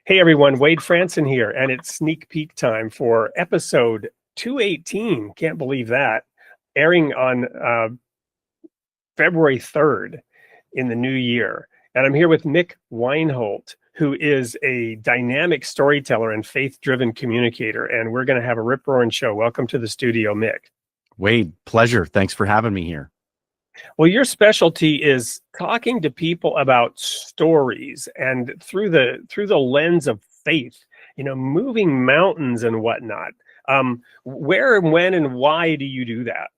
Hey everyone, Wade Franson here, and it's sneak peek time for episode 218. Can't believe that. Airing on February 3rd in the new year. And I'm here with Mick Wienholt, who is a dynamic storyteller and faith-driven communicator. And we're going to have a rip-roaring show. Welcome to the studio, Mick. Wade, pleasure. Thanks for having me here. Well, your specialty is talking to people about stories and through the lens of faith, moving mountains and whatnot. Where and when and why do you do that?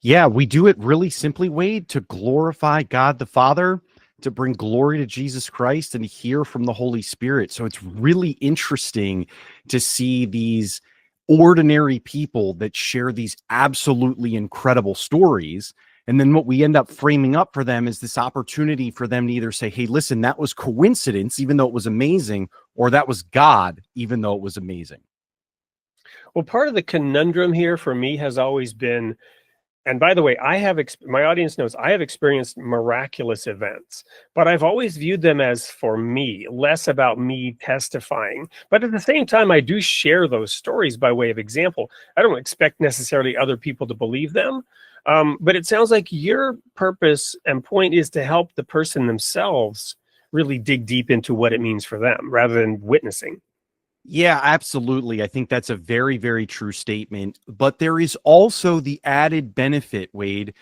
Yeah, we do it really simply, Wade, to glorify God the Father, to bring glory to Jesus Christ, and to hear from the Holy Spirit. So it's really interesting to see these ordinary people that share these absolutely incredible stories. And then what we end up framing up for them is this opportunity for them to either say, hey, listen, that was coincidence, even though it was amazing, or that was God, even though it was amazing. Well, part of the conundrum here for me has always been, and by the way, my audience knows I have experienced miraculous events, but I've always viewed them as for me, less about me testifying. But at the same time, I do share those stories by way of example. I don't expect necessarily other people to believe them. But it sounds like your purpose and point is to help the person themselves really dig deep into what it means for them rather than witnessing. Yeah, absolutely. I think that's a very, very true statement. But there is also the added benefit, Wade,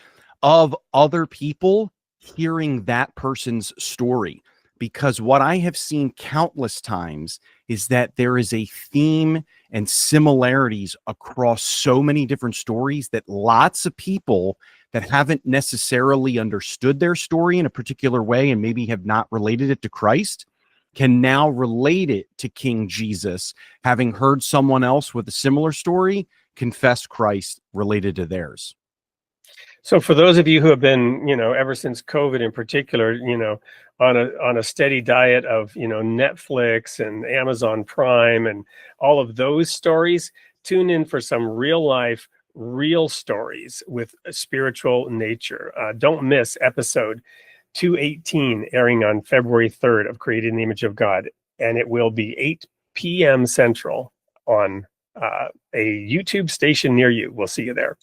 of other people hearing that person's story. Because what I have seen countless times is that there is a theme and similarities across so many different stories that lots of people that haven't necessarily understood their story in a particular way and maybe have not related it to Christ can now relate it to King Jesus, having heard someone else with a similar story confess Christ related to theirs. So for those of you who have been, ever since COVID in particular, on a steady diet of, Netflix and Amazon Prime and all of those stories, tune in for some real life, real stories with a spiritual nature. Don't miss episode 218 airing on February 3rd of Created in the Image of God. And it will be 8 p.m. Central on a YouTube station near you. We'll see you there.